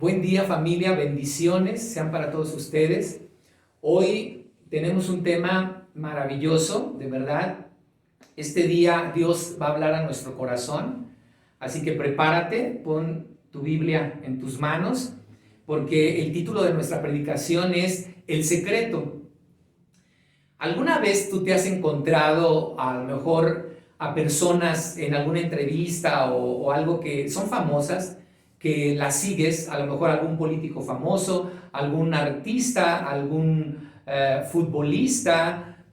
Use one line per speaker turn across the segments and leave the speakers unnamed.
Buen día familia, bendiciones sean para todos ustedes. Hoy tenemos un tema maravilloso, de verdad. Este día Dios va a hablar a nuestro corazón, así que prepárate, pon tu Biblia en tus manos, porque el título de nuestra predicación es El secreto. ¿Alguna vez tú te has encontrado a lo mejor a personas en alguna entrevista o algo que son famosas, que las sigues, a lo mejor algún político famoso, algún artista, algún futbolista,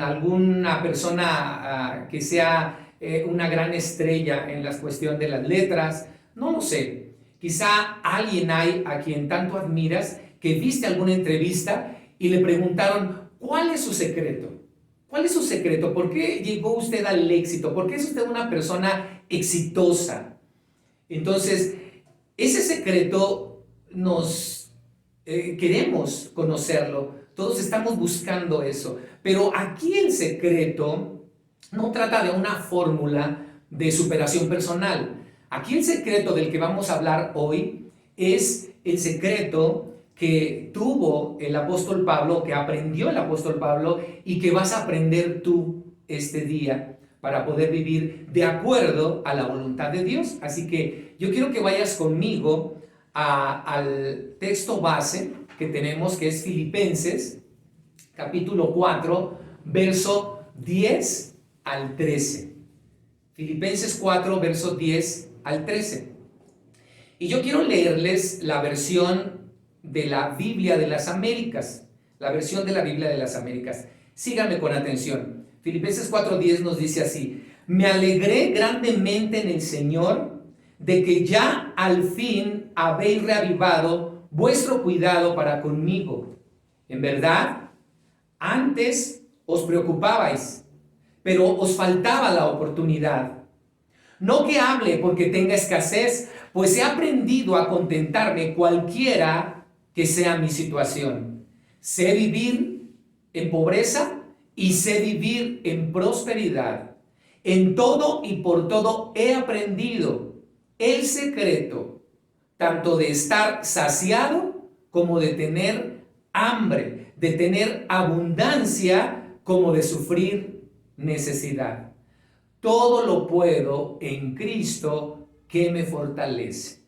alguna persona que sea una gran estrella en la cuestión de las letras? No lo sé. Quizá alguien hay a quien tanto admiras que viste alguna entrevista y le preguntaron, ¿cuál es su secreto? ¿Cuál es su secreto? ¿Por qué llegó usted al éxito? ¿Por qué es usted una persona exitosa? Entonces, ese secreto nos queremos conocerlo. Todos estamos buscando eso. Pero aquí el secreto no trata de una fórmula de superación personal. Aquí el secreto del que vamos a hablar hoy es el secreto que tuvo el apóstol Pablo, que aprendió el apóstol Pablo y que vas a aprender tú este día para poder vivir de acuerdo a la voluntad de Dios. Así que yo quiero que vayas conmigo al texto base que tenemos, que es Filipenses, capítulo 4, verso 10 al 13. Filipenses 4, verso 10 al 13. Y yo quiero leerles la versión de la Biblia de las Américas, la versión de la Biblia de las Américas. Síganme con atención. Filipenses 4:10 nos dice así: me alegré grandemente en el Señor de que ya al fin habéis reavivado vuestro cuidado para conmigo. En verdad, antes os preocupabais, pero os faltaba la oportunidad. No que hable porque tenga escasez, pues he aprendido a contentarme cualquiera que sea mi situación. Sé vivir en pobreza y sé vivir en prosperidad. En todo y por todo he aprendido el secreto, tanto de estar saciado como de tener hambre, de tener abundancia como de sufrir necesidad. Todo lo puedo en Cristo que me fortalece.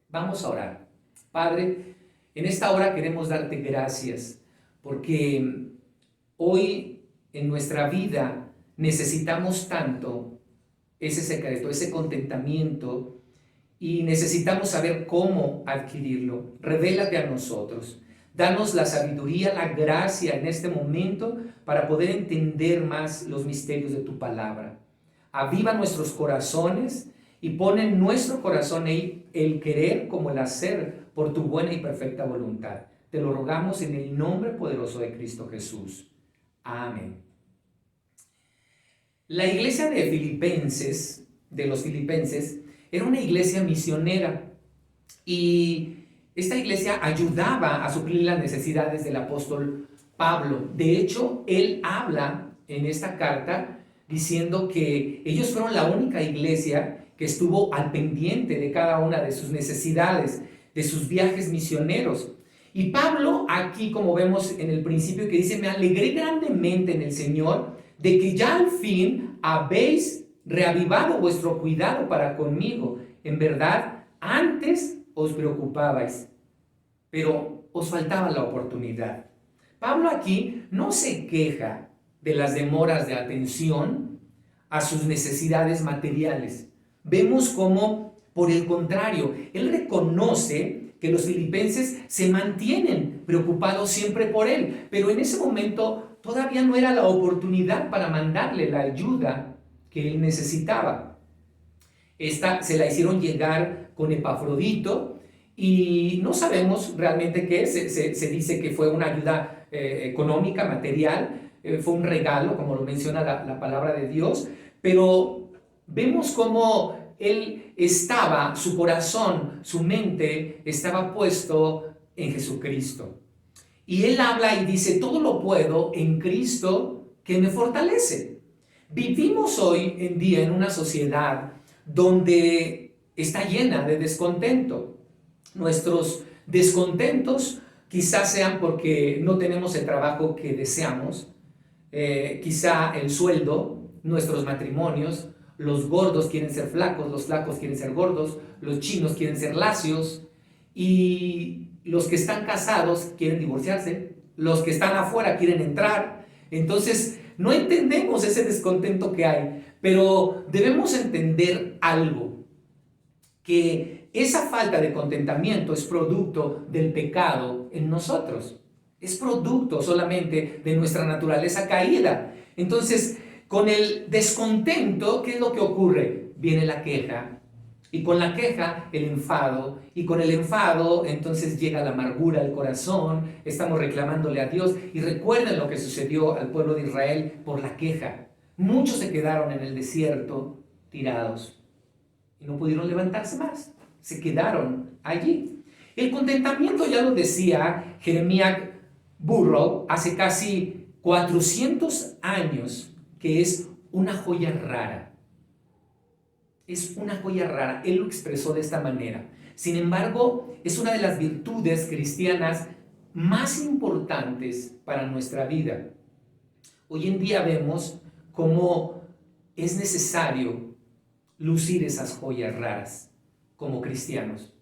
Vamos a orar. Padre, en esta hora queremos darte gracias porque hoy en nuestra vida necesitamos tanto ese secreto, ese contentamiento, y necesitamos saber cómo adquirirlo. Revélate a nosotros. Danos la sabiduría, la gracia en este momento para poder entender más los misterios de tu palabra. Aviva nuestros corazones y pon en nuestro corazón el querer como el hacer por tu buena y perfecta voluntad. Te lo rogamos en el nombre poderoso de Cristo Jesús. Amén. La iglesia de los filipenses, era una iglesia misionera y esta iglesia ayudaba a suplir las necesidades del apóstol Pablo. De hecho, él habla en esta carta diciendo que ellos fueron la única iglesia que estuvo al pendiente de cada una de sus necesidades, de sus viajes misioneros. Y Pablo aquí, como vemos en el principio, que dice: me alegré grandemente en el Señor de que ya al fin habéis reavivado vuestro cuidado para conmigo. En verdad, antes os preocupabais, pero os faltaba la oportunidad. Pablo aquí no se queja de las demoras de atención a sus necesidades materiales. Vemos cómo, por el contrario, él reconoce que los filipenses se mantienen preocupados siempre por él, pero en ese momento todavía no era la oportunidad para mandarle la ayuda que él necesitaba. Esta se la hicieron llegar con Epafrodito y no sabemos realmente qué es. Se dice que fue una ayuda económica, material, fue un regalo, como lo menciona la palabra de Dios, pero vemos cómo él estaba, su corazón, su mente estaba puesto en Jesucristo. Y él habla y dice: todo lo puedo en Cristo que me fortalece. Vivimos hoy en día en una sociedad donde está llena de descontento, Nuestros descontentos quizás sean porque no tenemos el trabajo que deseamos, quizá el sueldo, nuestros matrimonios, los gordos quieren ser flacos, los flacos quieren ser gordos, los chinos quieren ser lacios y los que están casados quieren divorciarse, los que están afuera quieren entrar. Entonces no entendemos ese descontento que hay, pero debemos entender algo, que esa falta de contentamiento es producto del pecado en nosotros. Es producto solamente de nuestra naturaleza caída. Entonces, con el descontento, ¿qué es lo que ocurre? Viene la queja. Y con la queja, el enfado. Y con el enfado, entonces llega la amargura al corazón. Estamos reclamándole a Dios. Y recuerden lo que sucedió al pueblo de Israel por la queja. Muchos se quedaron en el desierto tirados. Y no pudieron levantarse más. Se quedaron allí. El contentamiento, ya lo decía Jeremías Burroughs hace casi 400 años, que es una joya rara. Es una joya rara. Él lo expresó de esta manera. Sin embargo, es una de las virtudes cristianas más importantes para nuestra vida. Hoy en día vemos cómo es necesario lucir esas joyas raras como cristianos.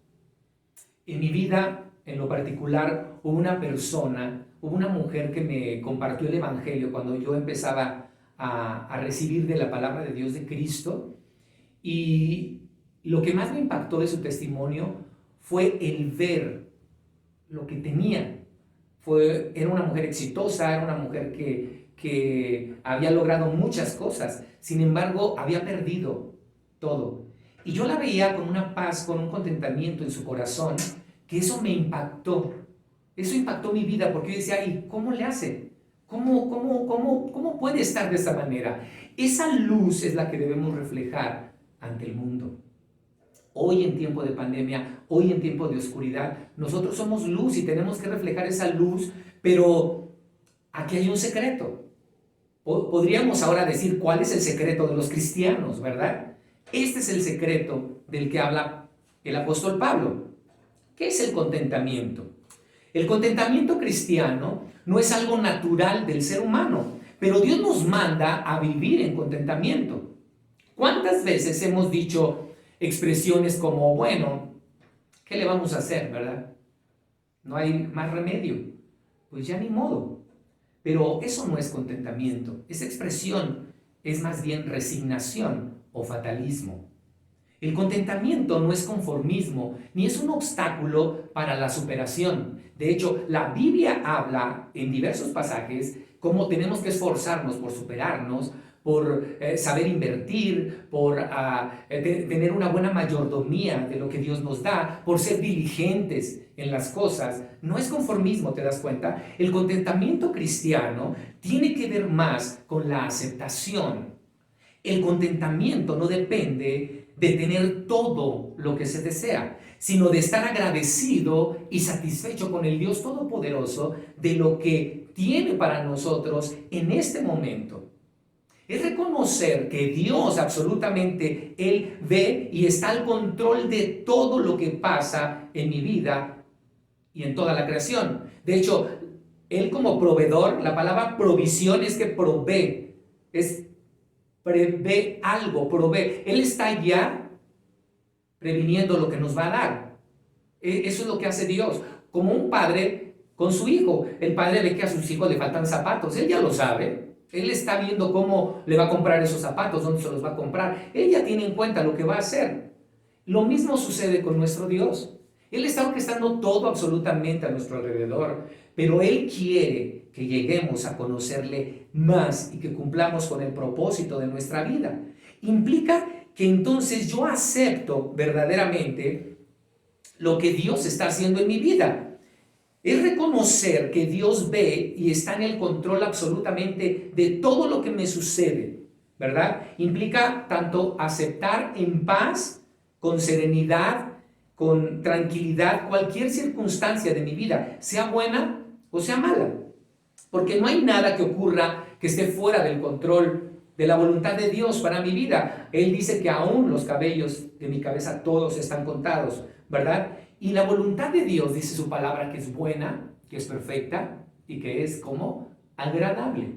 En mi vida, en lo particular, hubo una mujer que me compartió el evangelio cuando yo empezaba a recibir de la palabra de Dios de Cristo, y lo que más me impactó de su testimonio fue el ver lo que tenía. Era una mujer exitosa, era una mujer que había logrado muchas cosas, sin embargo había perdido todo. Y yo la veía con una paz, con un contentamiento en su corazón, que eso me impactó. Eso impactó mi vida, porque yo decía, ¿y cómo le hace? ¿Cómo puede estar de esa manera? Esa luz es la que debemos reflejar ante el mundo. Hoy en tiempo de pandemia, hoy en tiempo de oscuridad, nosotros somos luz y tenemos que reflejar esa luz, pero aquí hay un secreto. Podríamos ahora decir cuál es el secreto de los cristianos, ¿verdad? Este es el secreto del que habla el apóstol Pablo. ¿Qué es el contentamiento? El contentamiento cristiano no es algo natural del ser humano, pero Dios nos manda a vivir en contentamiento. ¿Cuántas veces hemos dicho expresiones como, bueno, ¿qué le vamos a hacer, verdad? No hay más remedio. Pues ya ni modo. Pero eso no es contentamiento. Esa expresión es más bien resignación o fatalismo. El contentamiento no es conformismo, ni es un obstáculo para la superación. De hecho, la Biblia habla en diversos pasajes cómo tenemos que esforzarnos por superarnos, por saber invertir, por tener una buena mayordomía de lo que Dios nos da, por ser diligentes en las cosas. No es conformismo, ¿te das cuenta? El contentamiento cristiano tiene que ver más con la aceptación. El contentamiento no depende de tener todo lo que se desea, sino de estar agradecido y satisfecho con el Dios Todopoderoso de lo que tiene para nosotros en este momento. Es reconocer que Dios absolutamente, Él ve y está al control de todo lo que pasa en mi vida y en toda la creación. De hecho, Él como proveedor, la palabra provisión es que provee, prevé algo, provee. Él está ya previniendo lo que nos va a dar. Eso es lo que hace Dios. Como un padre con su hijo. El padre ve que a sus hijos le faltan zapatos. Él ya lo sabe. Él está viendo cómo le va a comprar esos zapatos, dónde se los va a comprar. Él ya tiene en cuenta lo que va a hacer. Lo mismo sucede con nuestro Dios. Él está orquestando todo absolutamente a nuestro alrededor, pero Él quiere que lleguemos a conocerle más y que cumplamos con el propósito de nuestra vida. Implica que entonces yo acepto verdaderamente lo que Dios está haciendo en mi vida. Es reconocer que Dios ve y está en el control absolutamente de todo lo que me sucede, ¿verdad? Implica tanto aceptar en paz, con serenidad, con tranquilidad, cualquier circunstancia de mi vida, sea buena o sea mala. Porque no hay nada que ocurra que esté fuera del control de la voluntad de Dios para mi vida. Él dice que aún los cabellos de mi cabeza todos están contados, ¿verdad? Y la voluntad de Dios, dice su palabra, que es buena, que es perfecta y que es como agradable.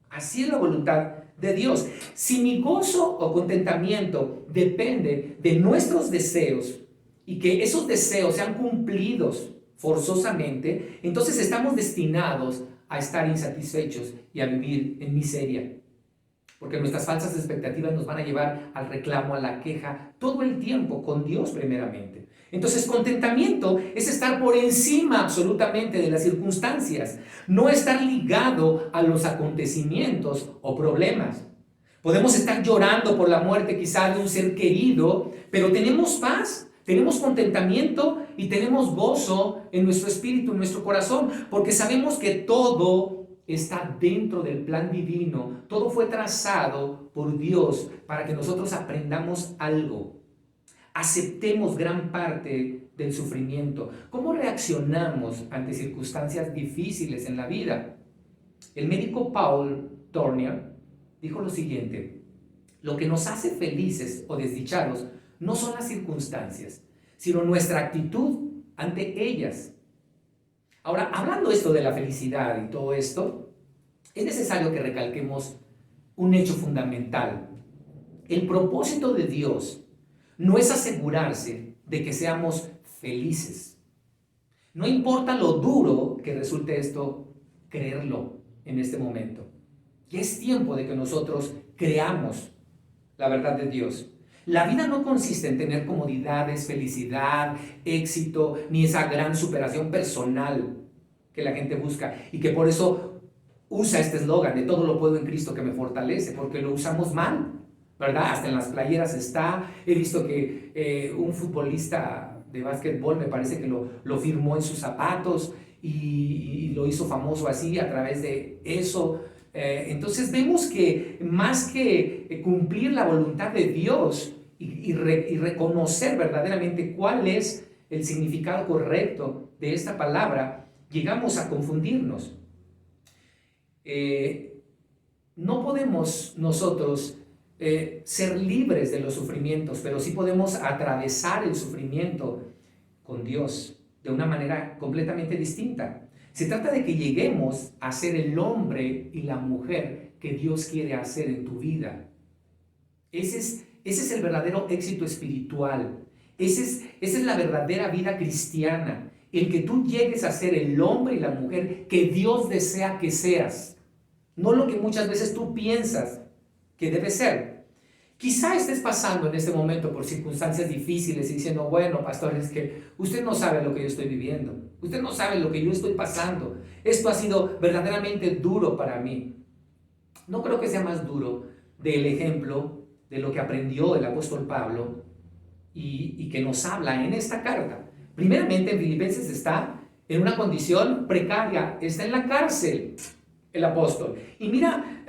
Así es la voluntad de Dios. Si mi gozo o contentamiento depende de nuestros deseos y que esos deseos sean cumplidos forzosamente, entonces estamos destinados a estar insatisfechos y a vivir en miseria. Porque nuestras falsas expectativas nos van a llevar al reclamo, a la queja, todo el tiempo, con Dios primeramente. Entonces, contentamiento es estar por encima absolutamente de las circunstancias, no estar ligado a los acontecimientos o problemas. Podemos estar llorando por la muerte quizá de un ser querido, pero tenemos paz, tenemos contentamiento y tenemos gozo en nuestro espíritu, en nuestro corazón, porque sabemos que todo está dentro del plan divino, todo fue trazado por Dios para que nosotros aprendamos algo. Aceptemos gran parte del sufrimiento. ¿Cómo reaccionamos ante circunstancias difíciles en la vida? El médico Paul Tournier dijo lo siguiente: lo que nos hace felices o desdichados no son las circunstancias, sino nuestra actitud ante ellas. Ahora, hablando esto de la felicidad y todo esto, es necesario que recalquemos un hecho fundamental. El propósito de Dios no es asegurarse de que seamos felices. No importa lo duro que resulte esto, creerlo en este momento. Ya es tiempo de que nosotros creamos la verdad de Dios. La vida no consiste en tener comodidades, felicidad, éxito, ni esa gran superación personal que la gente busca y que por eso usa este eslogan de todo lo puedo en Cristo que me fortalece, porque lo usamos mal, ¿verdad? Hasta en las playeras está. He visto que un futbolista de básquetbol me parece que lo firmó en sus zapatos y lo hizo famoso así a través de eso. Entonces vemos que más que cumplir la voluntad de Dios y reconocer verdaderamente cuál es el significado correcto de esta palabra, llegamos a confundirnos. No podemos nosotros ser libres de los sufrimientos, pero sí podemos atravesar el sufrimiento con Dios de una manera completamente distinta. Se trata de que lleguemos a ser el hombre y la mujer que Dios quiere hacer en tu vida. Ese es el verdadero éxito espiritual. Esa es la verdadera vida cristiana. El que tú llegues a ser el hombre y la mujer que Dios desea que seas. No lo que muchas veces tú piensas que debe ser. Quizá estés pasando en este momento por circunstancias difíciles y diciendo, bueno, pastor, es que usted no sabe lo que yo estoy viviendo. Usted no sabe lo que yo estoy pasando. Esto ha sido verdaderamente duro para mí. No creo que sea más duro del ejemplo de lo que aprendió el apóstol Pablo y que nos habla en esta carta. Primeramente, en Filipenses está en una condición precaria, está en la cárcel el apóstol. Y mira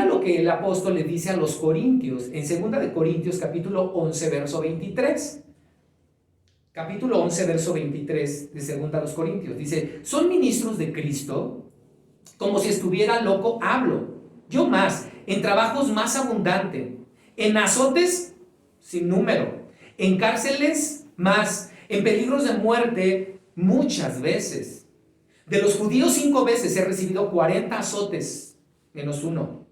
lo que el apóstol le dice a los corintios en 2 de Corintios capítulo 11 verso 23. Capítulo 11 verso 23 de 2 a los Corintios. Dice, son ministros de Cristo, como si estuviera loco hablo. Yo más, en trabajos más abundante, en azotes sin número, en cárceles más, en peligros de muerte muchas veces. De los judíos 5 veces he recibido 40 azotes, menos uno.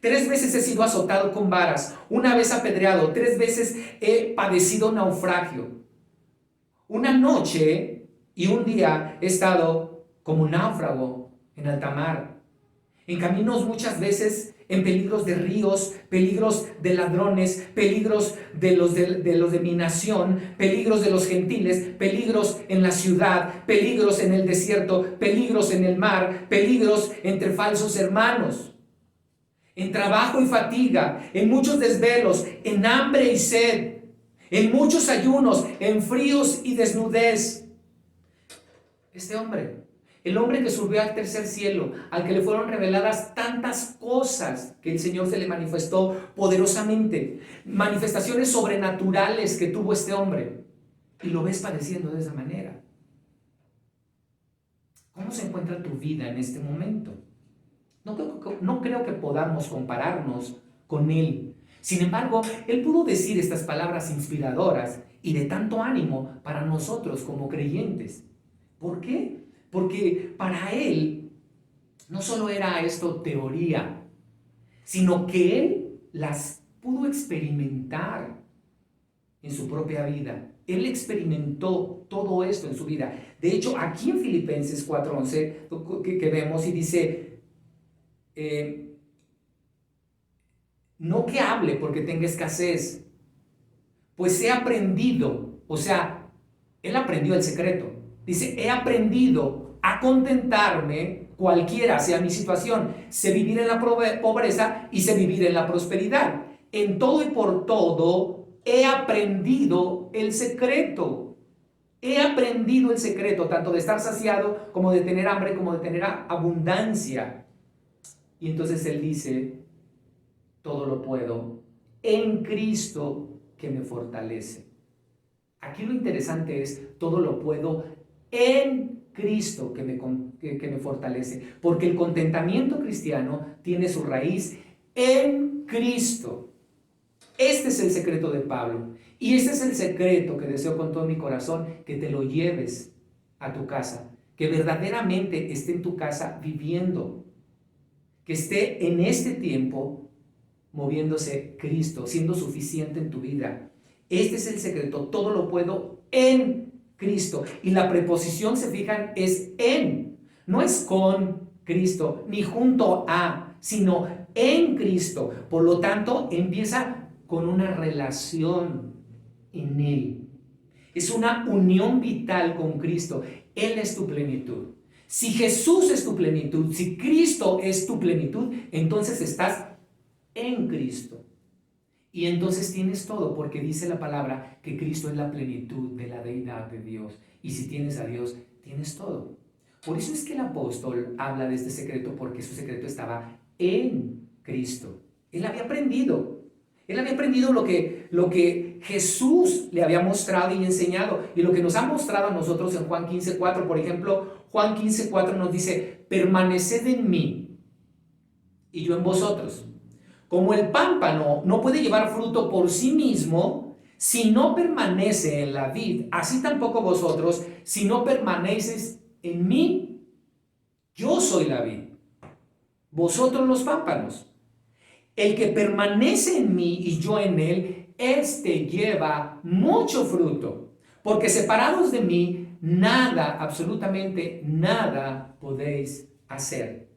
3 veces he sido azotado con varas, 1 vez apedreado, 3 veces he padecido naufragio. Una noche y un día he estado como náufrago en alta mar, en caminos muchas veces, en peligros de ríos, peligros de ladrones, peligros de los de mi nación, peligros de los gentiles, peligros en la ciudad, peligros en el desierto, peligros en el mar, peligros entre falsos hermanos, en trabajo y fatiga, en muchos desvelos, en hambre y sed, en muchos ayunos, en fríos y desnudez. Este hombre, el hombre que subió al tercer cielo, al que le fueron reveladas tantas cosas que el Señor se le manifestó poderosamente, manifestaciones sobrenaturales que tuvo este hombre, y lo ves padeciendo de esa manera. ¿Cómo se encuentra tu vida en este momento? No creo que podamos compararnos con él. Sin embargo, él pudo decir estas palabras inspiradoras y de tanto ánimo para nosotros como creyentes. ¿Por qué? Porque para él no solo era esto teoría, sino que él las pudo experimentar en su propia vida. Él experimentó todo esto en su vida. De hecho, aquí en Filipenses 4:11 que vemos y dice, no que hable porque tenga escasez, pues he aprendido, o sea, él aprendió el secreto. Dice, he aprendido a contentarme cualquiera sea mi situación. Sé vivir en la pobreza y sé vivir en la prosperidad. En todo y por todo he aprendido el secreto. He aprendido el secreto tanto de estar saciado como de tener hambre, como de tener abundancia. Y entonces él dice, todo lo puedo en Cristo que me fortalece. Aquí lo interesante es, todo lo puedo en Cristo que me fortalece. Porque el contentamiento cristiano tiene su raíz en Cristo. Este es el secreto de Pablo. Y este es el secreto que deseo con todo mi corazón, que te lo lleves a tu casa. Que verdaderamente esté en tu casa viviendo. Que esté en este tiempo moviéndose Cristo, siendo suficiente en tu vida. Este es el secreto, todo lo puedo en Cristo. Y la preposición, se fijan, es en. No es con Cristo, ni junto a, sino en Cristo. Por lo tanto, empieza con una relación en Él. Es una unión vital con Cristo. Él es tu plenitud. Si Jesús es tu plenitud, si Cristo es tu plenitud, entonces estás en Cristo. Y entonces tienes todo, porque dice la palabra que Cristo es la plenitud de la deidad de Dios. Y si tienes a Dios, tienes todo. Por eso es que el apóstol habla de este secreto, porque su secreto estaba en Cristo. Él había aprendido. Él había aprendido lo que Jesús le había mostrado y enseñado. Y lo que nos ha mostrado a nosotros en Juan 15:4. Por ejemplo, Juan 15:4 nos dice, permaneced en mí y yo en vosotros. Como el pámpano no puede llevar fruto por sí mismo si no permanece en la vid, así tampoco vosotros, si no permanecéis en mí. Yo soy la vid, vosotros los pámpanos. El que permanece en mí y yo en él, éste lleva mucho fruto, porque separados de mí, nada, absolutamente nada podéis hacer.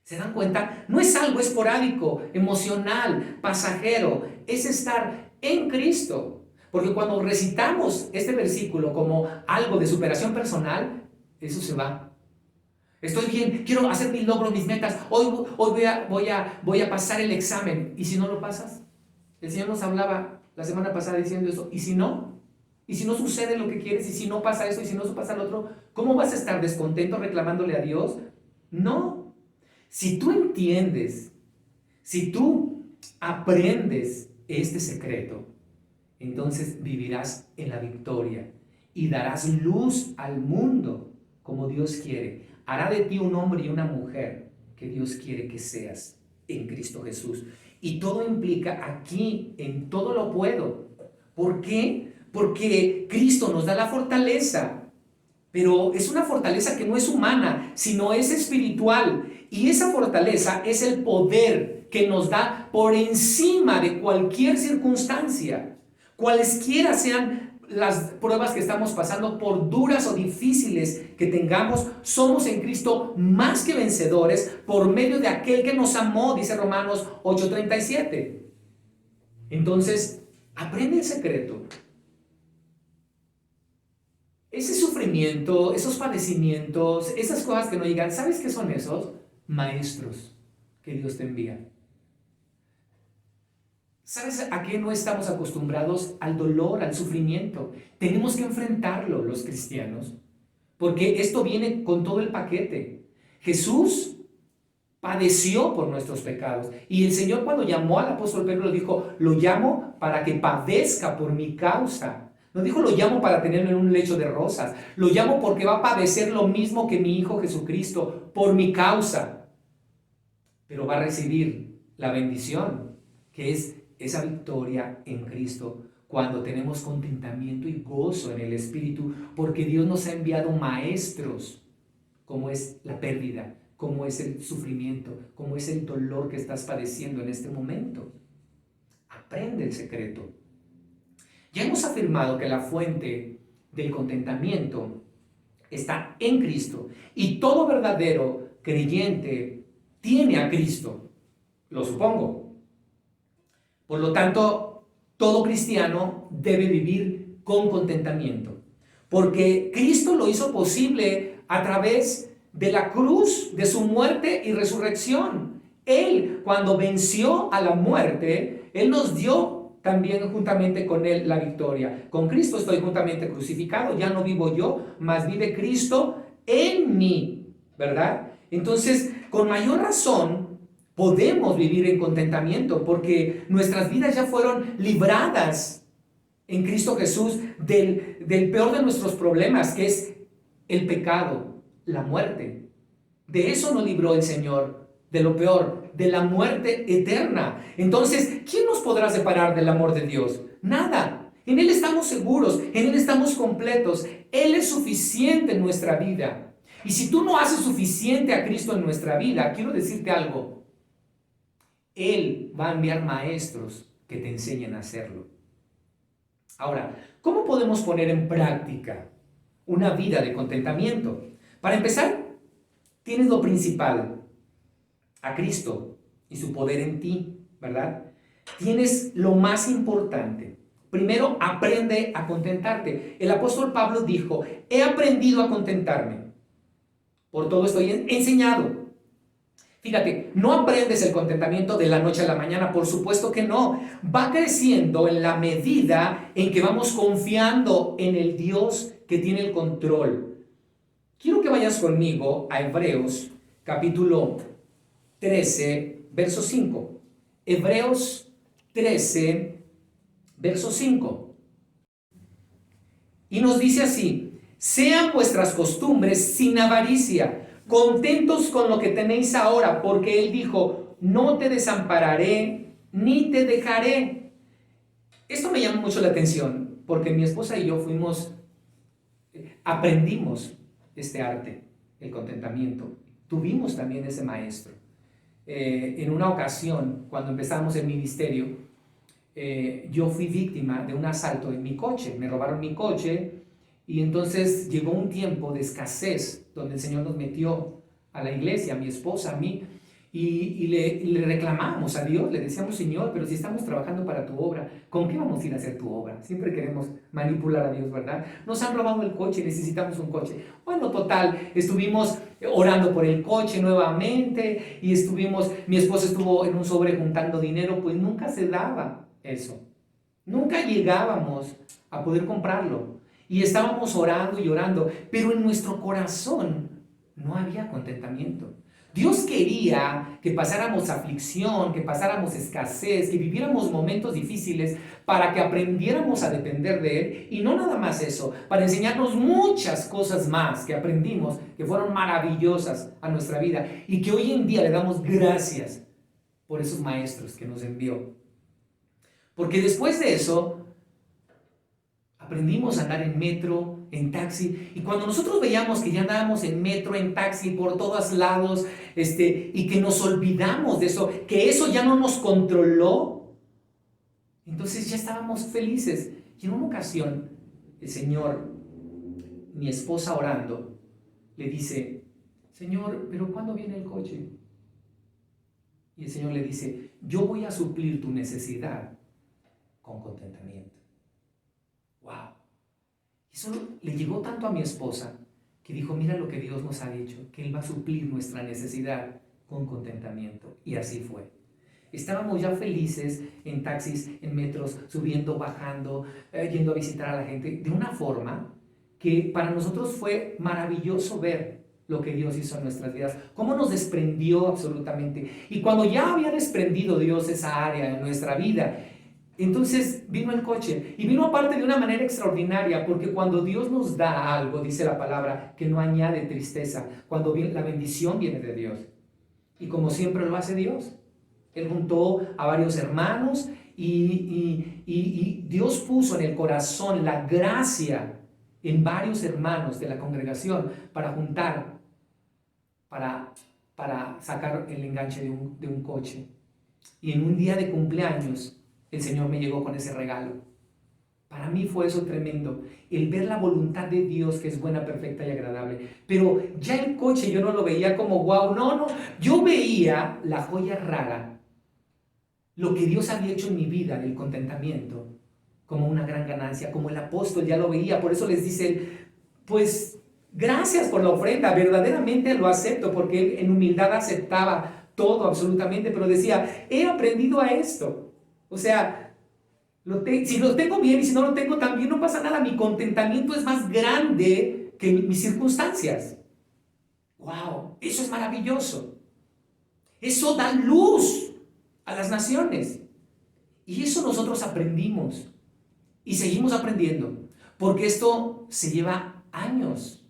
¿Se dan cuenta? No es algo esporádico, emocional, pasajero. Es estar en Cristo. Porque cuando recitamos este versículo como algo de superación personal, eso se va. Estoy bien, quiero hacer mis logros, mis metas. Hoy voy a pasar el examen. ¿Y si no lo pasas? El Señor nos hablaba la semana pasada diciendo eso. ¿Y si no? ¿Y si no sucede lo que quieres? ¿Y si no pasa eso? ¿Y si no pasa lo otro? ¿Cómo vas a estar descontento reclamándole a Dios? No. Si tú entiendes, si tú aprendes este secreto, entonces vivirás en la victoria y darás luz al mundo como Dios quiere. Hará de ti un hombre y una mujer que Dios quiere que seas en Cristo Jesús. Y todo implica aquí, en todo lo puedo. ¿Por qué? Porque Cristo nos da la fortaleza. Pero es una fortaleza que no es humana, sino es espiritual. Y esa fortaleza es el poder que nos da por encima de cualquier circunstancia. Cualesquiera sean las pruebas que estamos pasando, por duras o difíciles que tengamos, somos en Cristo más que vencedores por medio de aquel que nos amó, dice Romanos 8:37. Entonces, aprende el secreto. Ese sufrimiento, esos padecimientos, esas cosas que no llegan, ¿sabes qué son esos? Maestros que Dios te envía. ¿Sabes a qué no estamos acostumbrados? Al dolor, al sufrimiento. Tenemos que enfrentarlo los cristianos, porque esto viene con todo el paquete. Jesús padeció por nuestros pecados. Y el Señor, cuando llamó al apóstol Pedro, le dijo, lo llamo para que padezca por mi causa. No dijo, lo llamo para tenerlo en un lecho de rosas. Lo llamo porque va a padecer lo mismo que mi Hijo Jesucristo por mi causa. Pero va a recibir la bendición, que es esa victoria en Cristo cuando tenemos contentamiento y gozo en el Espíritu, porque Dios nos ha enviado maestros, como es la pérdida, como es el sufrimiento, como es el dolor que estás padeciendo en este momento. Aprende el secreto. Ya hemos afirmado que la fuente del contentamiento está en Cristo, y todo verdadero creyente tiene a Cristo, lo supongo. Por lo tanto, todo cristiano debe vivir con contentamiento, porque Cristo lo hizo posible a través de la cruz, de su muerte y resurrección. Él, cuando venció a la muerte, Él nos dio también juntamente con Él la victoria. Con Cristo estoy juntamente crucificado, ya no vivo yo, mas vive Cristo en mí, ¿verdad? Entonces, con mayor razón, podemos vivir en contentamiento porque nuestras vidas ya fueron libradas en Cristo Jesús del peor de nuestros problemas, que es el pecado, la muerte. De eso nos libró el Señor, de lo peor, de la muerte eterna. Entonces, ¿quién nos podrá separar del amor de Dios? Nada. En Él estamos seguros, en Él estamos completos. Él es suficiente en nuestra vida. Y si tú no haces suficiente a Cristo en nuestra vida, quiero decirte algo. Él va a enviar maestros que te enseñen a hacerlo. Ahora, ¿cómo podemos poner en práctica una vida de contentamiento? Para empezar, tienes lo principal, a Cristo y su poder en ti, ¿verdad? Tienes lo más importante. Primero, aprende a contentarte. El apóstol Pablo dijo, he aprendido a contentarme. Por todo estoy enseñado. Fíjate, no aprendes el contentamiento de la noche a la mañana, por supuesto que no. Va creciendo en la medida en que vamos confiando en el Dios que tiene el control. Quiero que vayas conmigo a Hebreos capítulo 13, verso 5. Hebreos 13, verso 5. Y nos dice así, sean vuestras costumbres sin avaricia, contentos con lo que tenéis ahora, porque Él dijo, no te desampararé ni te dejaré. Esto me llama mucho la atención, porque mi esposa y yo aprendimos este arte, el contentamiento. Tuvimos también ese maestro. En una ocasión, cuando empezamos el ministerio, yo fui víctima de un asalto en mi coche. Me robaron mi coche. Y entonces llegó un tiempo de escasez donde el Señor nos metió a la iglesia, a mi esposa, a mí, y le reclamamos a Dios, le decíamos, Señor, pero si estamos trabajando para tu obra, ¿con qué vamos a ir a hacer tu obra? Siempre queremos manipular a Dios, ¿verdad? Nos han robado el coche, necesitamos un coche. Bueno, total, estuvimos orando por el coche nuevamente y mi esposa estuvo en un sobre juntando dinero, pues nunca se daba eso. Nunca llegábamos a poder comprarlo. Y estábamos orando y orando, pero en nuestro corazón no había contentamiento. Dios quería que pasáramos aflicción, que pasáramos escasez, que viviéramos momentos difíciles para que aprendiéramos a depender de Él. Y no nada más eso, para enseñarnos muchas cosas más que aprendimos, que fueron maravillosas a nuestra vida y que hoy en día le damos gracias por esos maestros que nos envió. Porque después de eso, aprendimos a andar en metro, en taxi, y cuando nosotros veíamos que ya andábamos en metro, en taxi, por todos lados, y que nos olvidamos de eso, que eso ya no nos controló, entonces ya estábamos felices. Y en una ocasión, el Señor, mi esposa orando, le dice, Señor, ¿pero cuándo viene el coche? Y el Señor le dice, yo voy a suplir tu necesidad con contentamiento. ¡Wow! Eso le llegó tanto a mi esposa que dijo, mira lo que Dios nos ha dicho, que Él va a suplir nuestra necesidad con contentamiento. Y así fue. Estábamos ya felices en taxis, en metros, subiendo, bajando, yendo a visitar a la gente, de una forma que para nosotros fue maravilloso ver lo que Dios hizo en nuestras vidas, cómo nos desprendió absolutamente. Y cuando ya había desprendido Dios esa área en nuestra vida, entonces vino el coche, y vino aparte de una manera extraordinaria, porque cuando Dios nos da algo, dice la palabra, que no añade tristeza, cuando la bendición viene de Dios. Y como siempre lo hace Dios, Él juntó a varios hermanos Y Dios puso en el corazón la gracia en varios hermanos de la congregación para juntar, para sacar el enganche de un coche. Y en un día de cumpleaños, el Señor me llegó con ese regalo. Para mí fue eso tremendo, el ver la voluntad de Dios que es buena, perfecta y agradable. Pero ya el coche yo no lo veía como wow, no, yo veía la joya rara, lo que Dios había hecho en mi vida, del contentamiento, como una gran ganancia, como el apóstol ya lo veía. Por eso les dice él, pues gracias por la ofrenda, verdaderamente lo acepto, porque él en humildad aceptaba todo absolutamente, pero decía, he aprendido a esto. O sea, si lo tengo bien y si no lo tengo también no pasa nada. Mi contentamiento es más grande que mis circunstancias. ¡Wow! Eso es maravilloso. Eso da luz a las naciones. Y eso nosotros aprendimos y seguimos aprendiendo, porque esto se lleva años.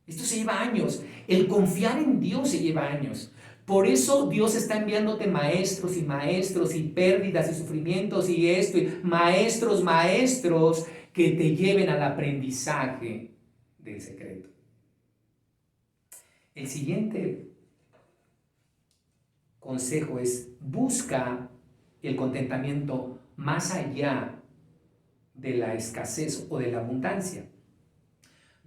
Esto se lleva años. El confiar en Dios se lleva años. Por eso Dios está enviándote maestros y pérdidas y sufrimientos y esto, y maestros que te lleven al aprendizaje del secreto. El siguiente consejo es: busca el contentamiento más allá de la escasez o de la abundancia.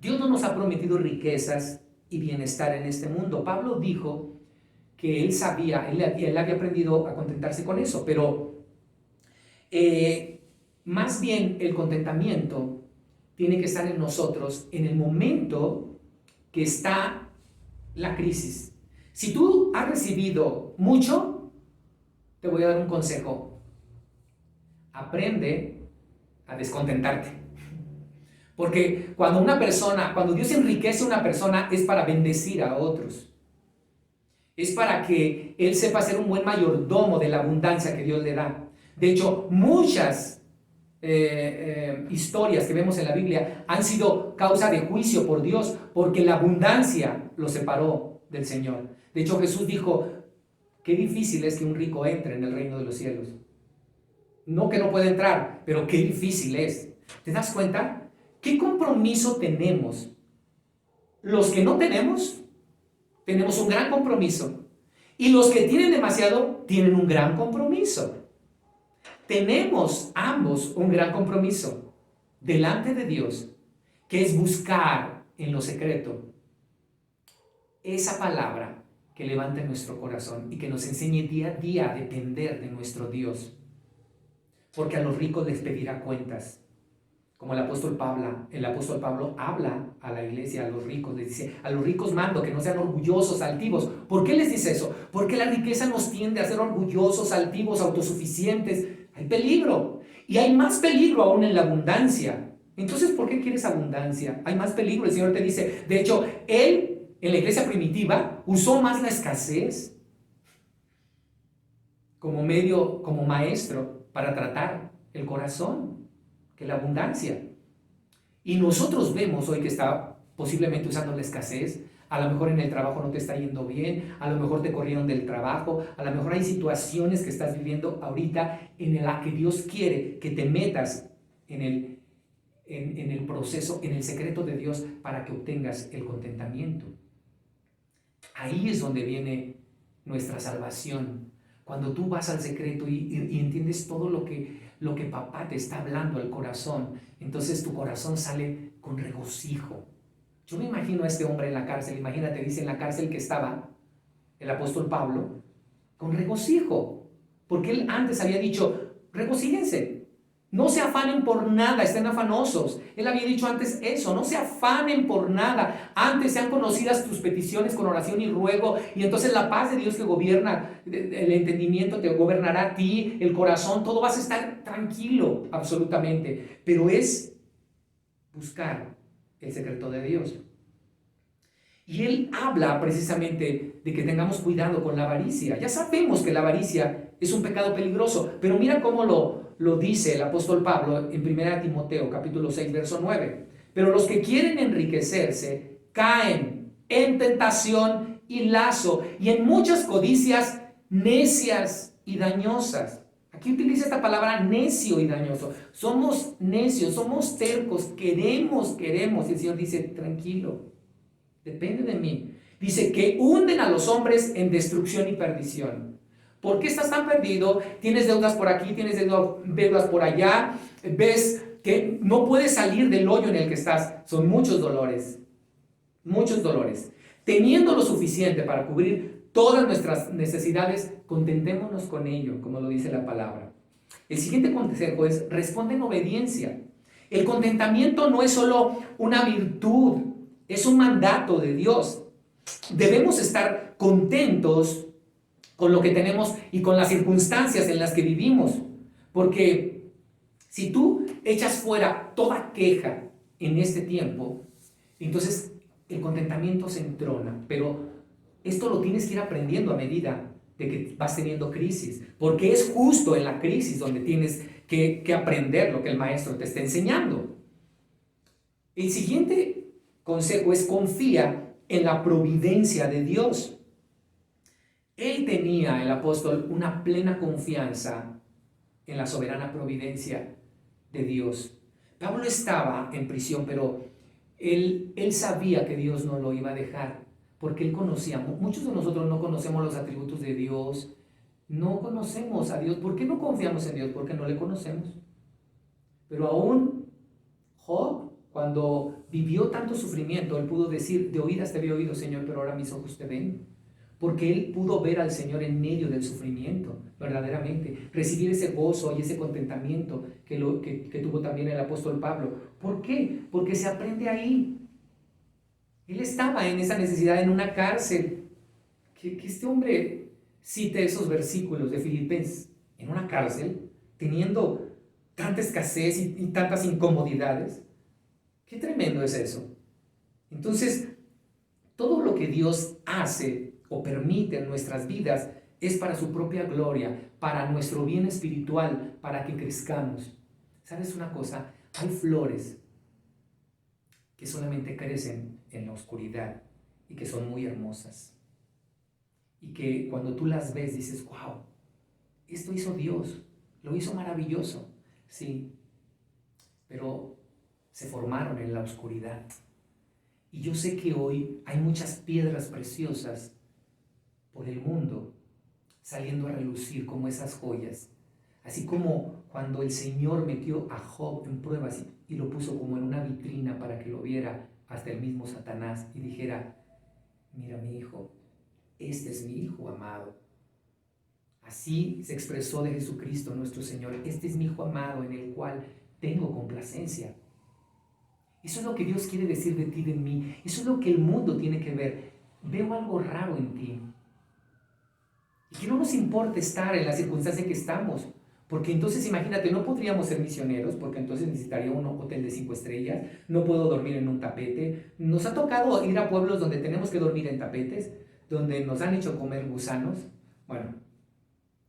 Dios no nos ha prometido riquezas y bienestar en este mundo. Pablo dijo que él sabía, él había aprendido a contentarse con eso, pero más bien el contentamiento tiene que estar en nosotros en el momento que está la crisis. Si tú has recibido mucho, te voy a dar un consejo: aprende a descontentarte. Porque cuando Dios enriquece a una persona, es para bendecir a otros. Es para que él sepa ser un buen mayordomo de la abundancia que Dios le da. De hecho, muchas historias que vemos en la Biblia han sido causa de juicio por Dios, porque la abundancia lo separó del Señor. De hecho, Jesús dijo, qué difícil es que un rico entre en el reino de los cielos. No que no pueda entrar, pero qué difícil es. ¿Te das cuenta? ¿Qué compromiso tenemos? Los que no tenemos un gran compromiso. Y los que tienen demasiado tienen un gran compromiso. Tenemos ambos un gran compromiso delante de Dios, que es buscar en lo secreto esa palabra que levante nuestro corazón y que nos enseñe día a día a depender de nuestro Dios. Porque a los ricos les pedirá cuentas. Como el apóstol Pablo habla a la iglesia, a los ricos, les dice, a los ricos mando que no sean orgullosos, altivos. ¿Por qué les dice eso? Porque la riqueza nos tiende a ser orgullosos, altivos, autosuficientes. Hay peligro. Y hay más peligro aún en la abundancia. Entonces, ¿por qué quieres abundancia? Hay más peligro. El Señor te dice, de hecho, Él en la iglesia primitiva usó más la escasez como medio, como maestro para tratar el corazón que la abundancia. Y nosotros vemos hoy que está posiblemente usando la escasez. A lo mejor en el trabajo no te está yendo bien, a lo mejor te corrieron del trabajo, a lo mejor hay situaciones que estás viviendo ahorita en la que Dios quiere que te metas en el proceso, en el secreto de Dios, para que obtengas el contentamiento. Ahí es donde viene nuestra salvación. Cuando tú vas al secreto y entiendes todo lo que papá te está hablando al corazón, entonces tu corazón sale con regocijo. Yo me imagino a este hombre en la cárcel, imagínate, dice en la cárcel que estaba el apóstol Pablo, con regocijo, porque él antes había dicho, regocíjense, no se afanen por nada, estén afanosos. Él había dicho antes eso, no se afanen por nada, antes sean conocidas tus peticiones con oración y ruego, y entonces la paz de Dios que gobierna, el entendimiento te gobernará a ti, el corazón, todo vas a estar tranquilo, absolutamente. Pero es buscar el secreto de Dios. Y él habla precisamente de que tengamos cuidado con la avaricia. Ya sabemos que la avaricia es un pecado peligroso, pero mira cómo lo dice el apóstol Pablo en 1 Timoteo capítulo 6 verso 9. Pero los que quieren enriquecerse caen en tentación y lazo y en muchas codicias necias y dañosas. Aquí utiliza esta palabra necio y dañoso. Somos necios, somos tercos, queremos. Y el Señor dice, tranquilo, depende de mí. Dice que hunden a los hombres en destrucción y perdición. ¿Por qué estás tan perdido? Tienes deudas por aquí, tienes deudas por allá. Ves que no puedes salir del hoyo en el que estás. Son muchos dolores. Teniendo lo suficiente para cubrir todas nuestras necesidades, contentémonos con ello, como lo dice la palabra. El siguiente consejo es: responde en obediencia. El contentamiento no es solo una virtud, es un mandato de Dios. Debemos estar contentos con lo que tenemos y con las circunstancias en las que vivimos, porque si tú echas fuera toda queja en este tiempo, entonces el contentamiento se entrona. Pero esto lo tienes que ir aprendiendo a medida de que vas teniendo crisis, porque es justo en la crisis donde tienes que aprender lo que el maestro te está enseñando. El siguiente consejo es: confía en la providencia de Dios. Él tenía, el apóstol, una plena confianza en la soberana providencia de Dios. Pablo estaba en prisión, pero él sabía que Dios no lo iba a dejar, porque él conocía. Muchos de nosotros no conocemos los atributos de Dios, no conocemos a Dios. ¿Por qué no confiamos en Dios? Porque no le conocemos. Pero aún Job, cuando vivió tanto sufrimiento, él pudo decir: de oídas te había oído, Señor, pero ahora mis ojos te ven. Porque él pudo ver al Señor en medio del sufrimiento, verdaderamente, recibir ese gozo y ese contentamiento que tuvo también el apóstol Pablo. ¿Por qué? Porque se aprende ahí. Él estaba en esa necesidad, en una cárcel. Que este hombre cite esos versículos de Filipenses en una cárcel, teniendo tanta escasez y tantas incomodidades. Qué tremendo es eso. Entonces, todo lo que Dios hace o permite en nuestras vidas es para su propia gloria, para nuestro bien espiritual, para que crezcamos. ¿Sabes una cosa? Hay flores que solamente crecen en la oscuridad y que son muy hermosas. Y que cuando tú las ves dices: wow, esto hizo Dios, lo hizo maravilloso. Sí, pero se formaron en la oscuridad. Y yo sé que hoy hay muchas piedras preciosas por el mundo saliendo a relucir como esas joyas. Así como cuando el Señor metió a Job en pruebas y lo puso como en una vitrina para que lo viera hasta el mismo Satanás y dijera: mira mi hijo, este es mi hijo amado. Así se expresó de Jesucristo nuestro Señor: este es mi hijo amado en el cual tengo complacencia. Eso es lo que Dios quiere decir de ti, de mí. Eso es lo que el mundo tiene que ver. Veo algo raro en ti. Y que no nos importa estar en la circunstancia en que estamos. Porque entonces, imagínate, no podríamos ser misioneros, porque entonces necesitaría un hotel de 5 estrellas. No puedo dormir en un tapete. Nos ha tocado ir a pueblos donde tenemos que dormir en tapetes, donde nos han hecho comer gusanos. Bueno,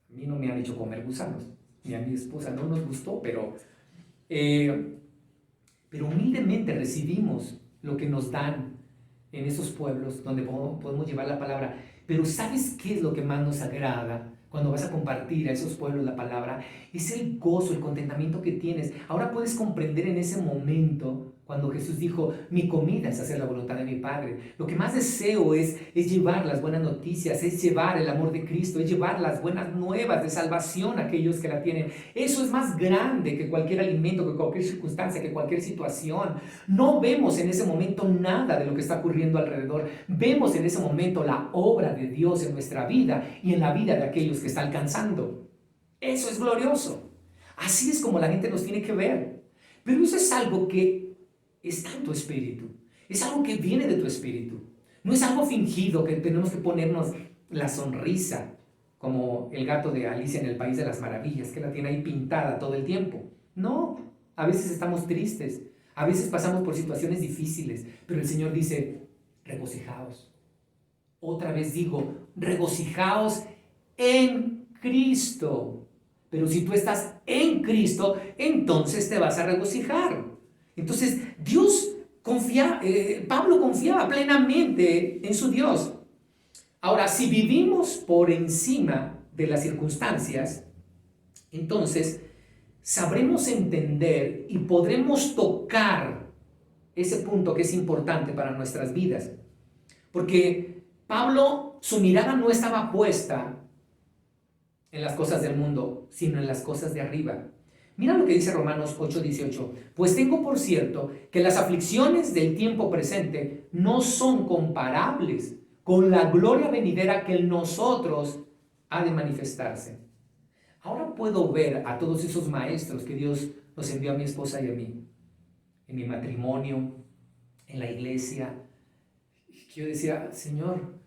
a mí no me han hecho comer gusanos, ni a mi esposa, no nos gustó, pero humildemente recibimos lo que nos dan en esos pueblos donde podemos llevar la palabra. Pero ¿sabes qué es lo que más nos agrada cuando vas a compartir a esos pueblos la palabra? Es el gozo, el contentamiento que tienes. Ahora puedes comprender en ese momento cuando Jesús dijo: mi comida es hacer la voluntad de mi Padre. Lo que más deseo es llevar las buenas noticias, es llevar el amor de Cristo, es llevar las buenas nuevas de salvación a aquellos que la tienen. Eso es más grande que cualquier alimento, que cualquier circunstancia, que cualquier situación. No vemos en ese momento nada de lo que está ocurriendo alrededor. Vemos en ese momento la obra de Dios en nuestra vida y en la vida de aquellos que está alcanzando. Eso es glorioso. Así es como la gente nos tiene que ver. Pero eso es algo que está en tu espíritu. Es algo que viene de tu espíritu. No es algo fingido que tenemos que ponernos la sonrisa, como el gato de Alicia en el País de las Maravillas, que la tiene ahí pintada todo el tiempo. No, a veces estamos tristes, a veces pasamos por situaciones difíciles, pero el Señor dice: regocijaos. Otra vez digo, regocijaos en Cristo. Pero si tú estás en Cristo, entonces te vas a regocijar. Entonces Pablo confiaba plenamente en su Dios. Ahora, si vivimos por encima de las circunstancias, entonces sabremos entender y podremos tocar ese punto que es importante para nuestras vidas. Porque Pablo, su mirada no estaba puesta en las cosas del mundo, sino en las cosas de arriba. Mira lo que dice Romanos 8:18. Pues tengo por cierto que las aflicciones del tiempo presente no son comparables con la gloria venidera que en nosotros ha de manifestarse. Ahora puedo ver a todos esos maestros que Dios nos envió a mi esposa y a mí, en mi matrimonio, en la iglesia. Yo decía, Señor,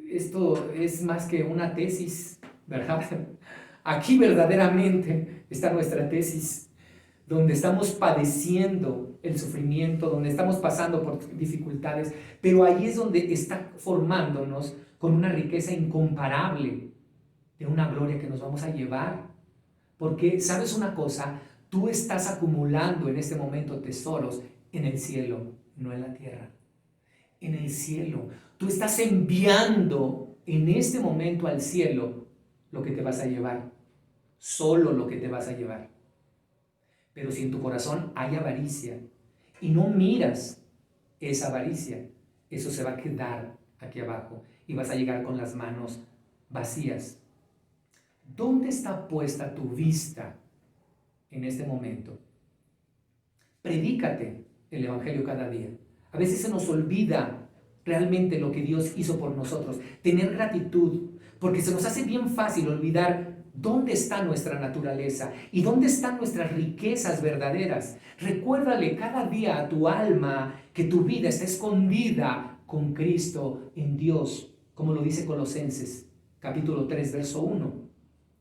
esto es más que una tesis, ¿verdad? Aquí verdaderamente está nuestra tesis, donde estamos padeciendo el sufrimiento, donde estamos pasando por dificultades, pero ahí es donde está formándonos con una riqueza incomparable de una gloria que nos vamos a llevar. Porque, ¿sabes una cosa? Tú estás acumulando en este momento tesoros en el cielo, no en la tierra. En el cielo. Tú estás enviando en este momento al cielo lo que te vas a llevar. Solo lo que te vas a llevar. Pero si en tu corazón hay avaricia y no miras esa avaricia, eso se va a quedar aquí abajo y vas a llegar con las manos vacías. ¿Dónde está puesta tu vista en este momento? Predícate el evangelio cada día. A veces se nos olvida realmente lo que Dios hizo por nosotros, tener gratitud, porque se nos hace bien fácil olvidar dónde está nuestra naturaleza y dónde están nuestras riquezas verdaderas. Recuérdale cada día a tu alma que tu vida está escondida con Cristo en Dios, como lo dice Colosenses, capítulo 3, verso 1,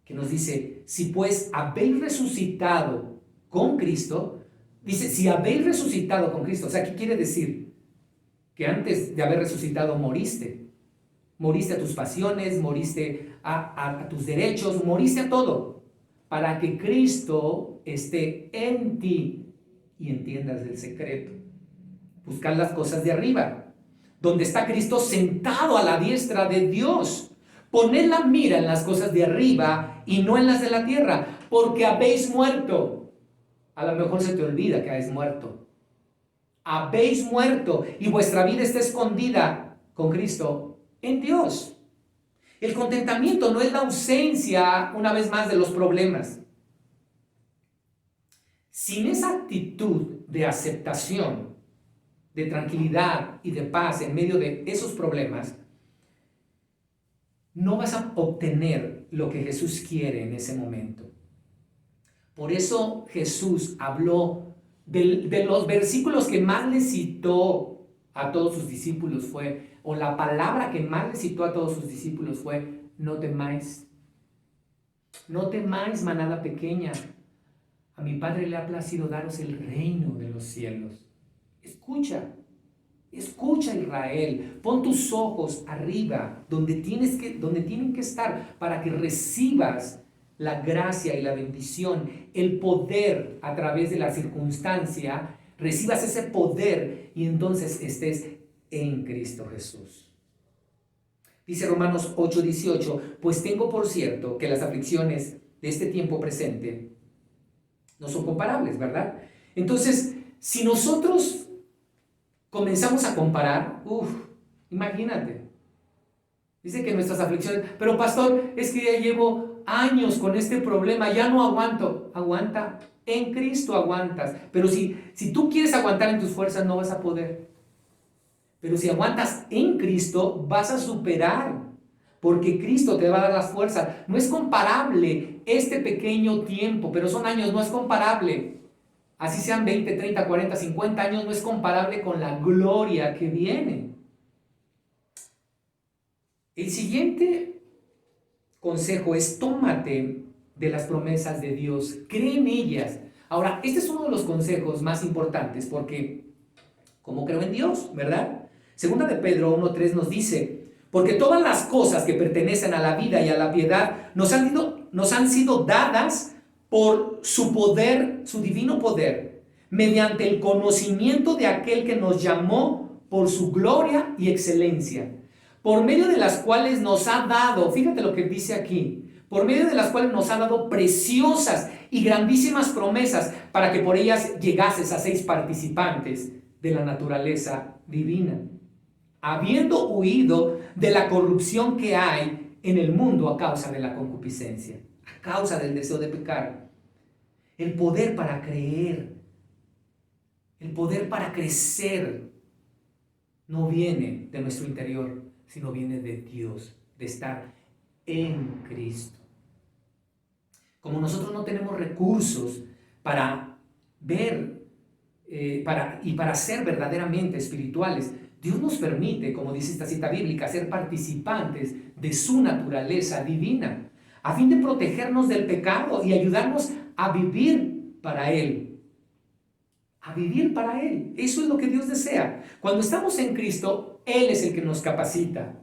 que nos dice, si pues habéis resucitado con Cristo, dice, si habéis resucitado con Cristo, o sea, ¿qué quiere decir? Que antes de haber resucitado moriste a tus pasiones, moriste a tus derechos, moriste a todo, para que Cristo esté en ti y entiendas el secreto. Buscar las cosas de arriba, donde está Cristo sentado a la diestra de Dios. Poned la mira en las cosas de arriba y no en las de la tierra, porque habéis muerto. A lo mejor se te olvida que habéis muerto. Habéis muerto y vuestra vida está escondida con Cristo en Dios. El contentamiento no es la ausencia, una vez más, de los problemas. Sin esa actitud de aceptación, de tranquilidad y de paz en medio de esos problemas, no vas a obtener lo que Jesús quiere en ese momento. Por eso Jesús habló de los versículos que más le citó a todos sus discípulos o la palabra que más le citó a todos sus discípulos fue, no temáis. No temáis, manada pequeña. A mi Padre le ha placido daros el reino de los cielos. Escucha Israel, pon tus ojos arriba, donde tienen que estar, para que recibas la gracia y la bendición, el poder a través de la circunstancia, recibas ese poder y entonces estés en Cristo Jesús. Dice Romanos 8:18, pues tengo por cierto que las aflicciones de este tiempo presente no son comparables, ¿verdad? Entonces, si nosotros comenzamos a comparar, imagínate. Dice que nuestras aflicciones, pero pastor, es que ya llevo años con este problema, ya no aguanto. Aguanta, en Cristo aguantas. Pero si tú quieres aguantar en tus fuerzas, no vas a poder. Pero si aguantas en Cristo, vas a superar. Porque Cristo te va a dar las fuerzas. No es comparable este pequeño tiempo, pero son años, no es comparable. Así sean 20, 30, 40, 50 años, no es comparable con la gloria que viene. El siguiente consejo es tómate de las promesas de Dios, cree en ellas. Ahora, este es uno de los consejos más importantes porque, ¿cómo creo en Dios? ¿Verdad? Segunda de Pedro 1:3 nos dice, porque todas las cosas que pertenecen a la vida y a la piedad nos han sido dadas por su poder, su divino poder, mediante el conocimiento de aquel que nos llamó por su gloria y excelencia, por medio de las cuales nos ha dado, fíjate lo que dice aquí, por medio de las cuales nos ha dado preciosas y grandísimas promesas para que por ellas llegases a seis participantes de la naturaleza divina, habiendo huido de la corrupción que hay en el mundo a causa de la concupiscencia, a causa del deseo de pecar. El poder para creer, el poder para crecer, no viene de nuestro interior, sino viene de Dios, de estar en Cristo. Como nosotros no tenemos recursos para ver para ser verdaderamente espirituales, Dios nos permite, como dice esta cita bíblica, ser participantes de su naturaleza divina, a fin de protegernos del pecado y ayudarnos a vivir para Él. A vivir para Él. Eso es lo que Dios desea. Cuando estamos en Cristo, Él es el que nos capacita.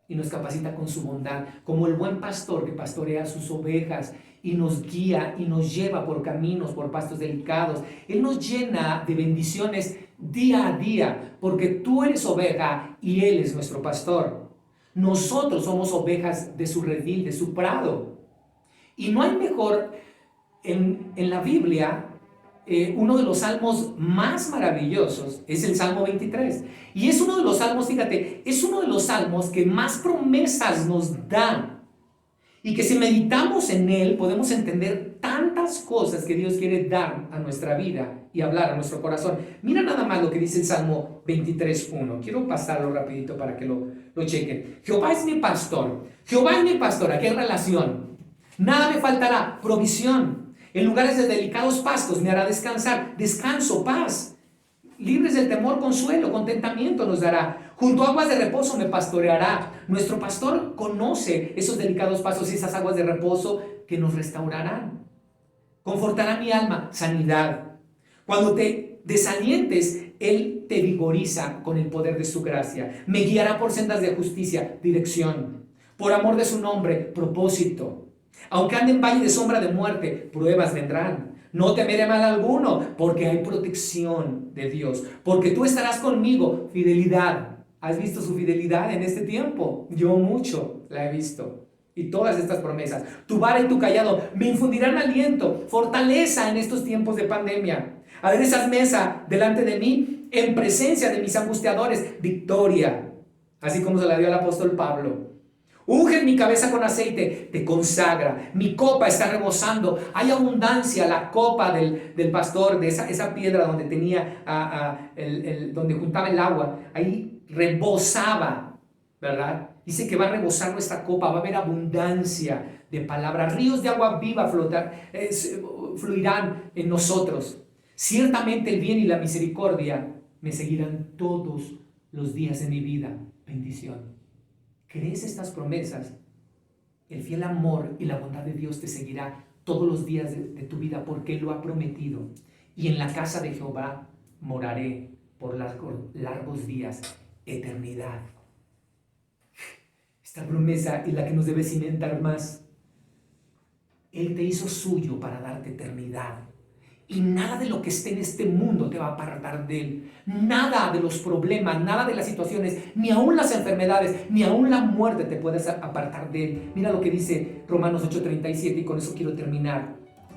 Y nos capacita con su bondad, como el buen pastor que pastorea sus ovejas y nos guía y nos lleva por caminos, por pastos delicados. Él nos llena de bendiciones día a día, porque tú eres oveja y Él es nuestro pastor. Nosotros somos ovejas de su redil, de su prado. Y no hay mejor en la Biblia. Uno de los salmos más maravillosos es el Salmo 23. Y es uno de los salmos, fíjate, es uno de los salmos que más promesas nos da. Y que si meditamos en él, podemos entender tantas cosas que Dios quiere dar a nuestra vida y hablar a nuestro corazón. Mira nada más lo que dice el Salmo 23:1. Quiero pasarlo rapidito para que lo chequen. Jehová es mi pastor. Jehová es mi pastor. Aquí hay relación. Nada me faltará. Provisión. En lugares de delicados pastos me hará descansar. Descanso, paz. Libres del temor, consuelo, contentamiento nos dará. Junto a aguas de reposo me pastoreará. Nuestro pastor conoce esos delicados pastos y esas aguas de reposo que nos restaurarán. Confortará mi alma, sanidad. Cuando te desalientes, Él te vigoriza con el poder de su gracia. Me guiará por sendas de justicia, dirección. Por amor de su nombre, propósito. Aunque ande en valle de sombra de muerte, pruebas vendrán. No temeré mal alguno, porque hay protección de Dios. Porque tú estarás conmigo, fidelidad. ¿Has visto su fidelidad en este tiempo? Yo mucho la he visto. Y todas estas promesas. Tu vara y tu callado me infundirán aliento, fortaleza en estos tiempos de pandemia. Aderezas mesa delante de mí, en presencia de mis angustiadores, victoria. Así como se la dio al apóstol Pablo. Unge mi cabeza con aceite, te consagra, mi copa está rebosando, hay abundancia. La copa del pastor, de esa piedra donde tenía, donde juntaba el agua, ahí rebosaba, ¿verdad? Dice que va a rebosar nuestra copa, va a haber abundancia de palabras, ríos de agua viva fluirán en nosotros. Ciertamente el bien y la misericordia me seguirán todos los días de mi vida. Bendición. ¿Crees estas promesas? El fiel amor y la bondad de Dios te seguirá todos los días de tu vida, porque Él lo ha prometido. Y en la casa de Jehová moraré por largos días, eternidad. Esta promesa es la que nos debe cimentar más. Él te hizo suyo para darte eternidad. Y nada de lo que esté en este mundo te va a apartar de Él. Nada de los problemas, nada de las situaciones, ni aún las enfermedades, ni aún la muerte te puedes apartar de Él. Mira lo que dice Romanos 8:37 y con eso quiero terminar.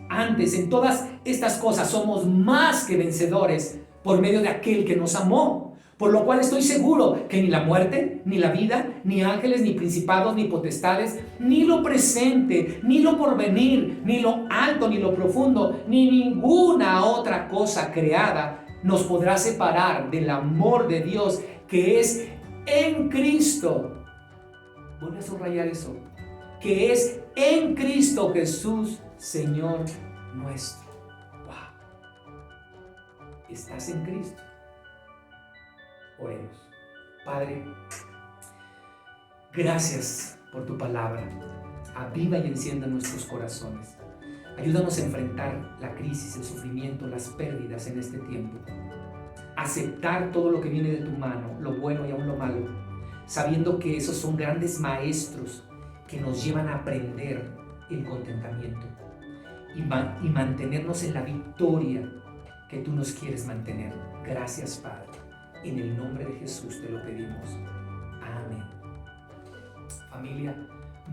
Antes, en todas estas cosas somos más que vencedores por medio de aquel que nos amó. Por lo cual estoy seguro que ni la muerte, ni la vida, ni ángeles, ni principados, ni potestades, ni lo presente, ni lo porvenir, ni lo alto, ni lo profundo, ni ninguna otra cosa creada nos podrá separar del amor de Dios que es en Cristo. Vuelve a subrayar eso. Que es en Cristo Jesús, Señor nuestro. Wow. ¿Estás en Cristo? Oremos. Padre, gracias por tu palabra. Aviva y encienda nuestros corazones. Ayúdanos a enfrentar la crisis, el sufrimiento, las pérdidas en este tiempo. Aceptar todo lo que viene de tu mano, lo bueno y aún lo malo, sabiendo que esos son grandes maestros que nos llevan a aprender el contentamiento y mantenernos en la victoria que tú nos quieres mantener. Gracias, Padre. En el nombre de Jesús te lo pedimos. Amén. Familia,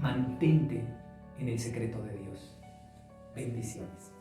mantente en el secreto de Dios. Bendiciones.